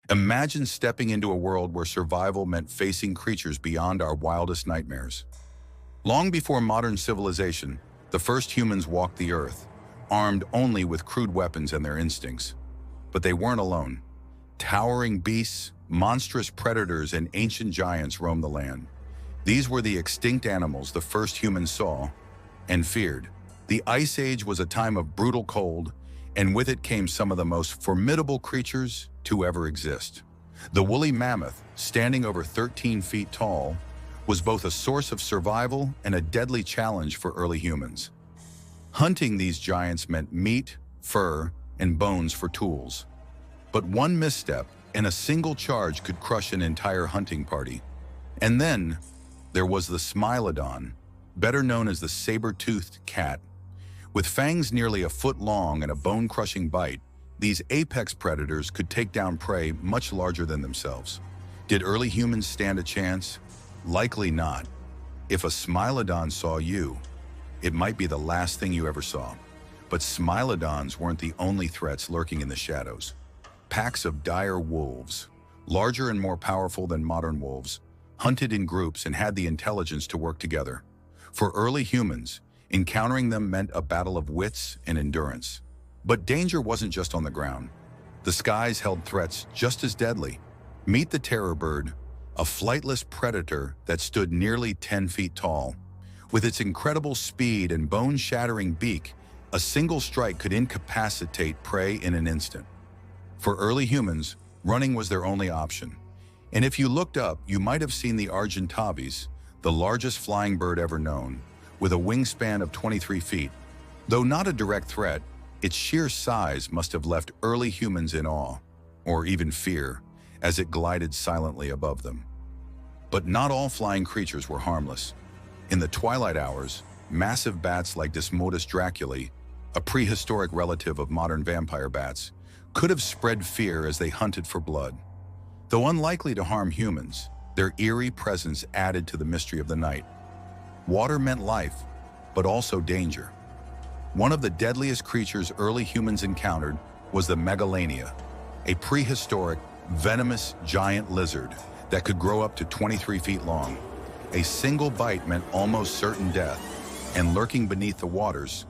Imagine stepping into a world where survival meant facing creatures beyond our wildest nightmares. Long before modern civilization, the first humans walked the earth, armed only with crude weapons and their instincts. But they weren't alone. Towering beasts, monstrous predators, and ancient giants roamed the land. These were the extinct animals the first humans saw and feared. The Ice Age was a time of brutal cold, and with it came some of the most formidable creatures to ever exist. The woolly mammoth, standing over 13 feet tall, was both a source of survival and a deadly challenge for early humans. Hunting these giants meant meat, fur, and bones for tools. But one misstep and a single charge could crush an entire hunting party. And then there was the Smilodon, better known as the saber-toothed cat. With fangs nearly a foot long and a bone-crushing bite, these apex predators could take down prey much larger than themselves. Did early humans stand a chance? Likely not. If a Smilodon saw you, it might be the last thing you ever saw. But Smilodons weren't the only threats lurking in the shadows. Packs of dire wolves, larger and more powerful than modern wolves, hunted in groups and had the intelligence to work together. For early humans, encountering them meant a battle of wits and endurance. But danger wasn't just on the ground. The skies held threats just as deadly. Meet the terror bird, a flightless predator that stood nearly 10 feet tall. With its incredible speed and bone-shattering beak, a single strike could incapacitate prey in an instant. For early humans, running was their only option. And if you looked up, you might have seen the Argentavis, the largest flying bird ever known, with a wingspan of 23 feet. Though not a direct threat, its sheer size must have left early humans in awe, or even fear, as it glided silently above them. But not all flying creatures were harmless. In the twilight hours, massive bats like Deinosuchus draculae, a prehistoric relative of modern vampire bats, could have spread fear as they hunted for blood. Though unlikely to harm humans, their eerie presence added to the mystery of the night. Water meant life, but also danger. One of the deadliest creatures early humans encountered was the megalania, a prehistoric, venomous giant lizard that could grow up to 23 feet long. A single bite meant almost certain death, and lurking beneath the waters,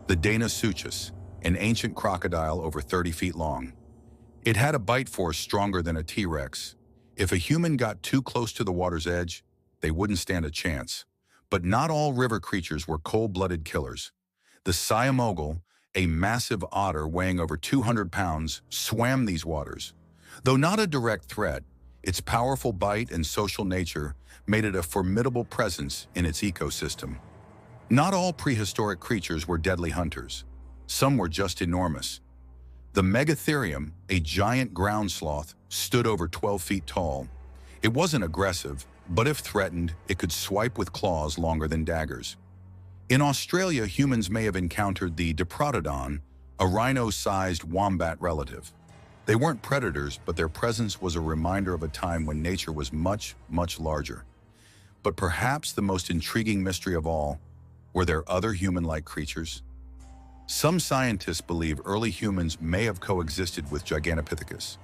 the Deinosuchus, an ancient crocodile over 30 feet long. It had a bite force stronger than a T-Rex. If a human got too close to the water's edge, they wouldn't stand a chance. But not all river creatures were cold-blooded killers. The Siamogel, a massive otter weighing over 200 pounds, swam these waters. Though not a direct threat, its powerful bite and social nature made it a formidable presence in its ecosystem. Not all prehistoric creatures were deadly hunters. Some were just enormous. The Megatherium, a giant ground sloth, stood over 12 feet tall. It wasn't aggressive, but if threatened, it could swipe with claws longer than daggers. In Australia, humans may have encountered the Diprotodon, a rhino-sized wombat relative. They weren't predators, but their presence was a reminder of a time when nature was much, much larger. But perhaps the most intriguing mystery of all, were there other human-like creatures? Some scientists believe early humans may have coexisted with Gigantopithecus,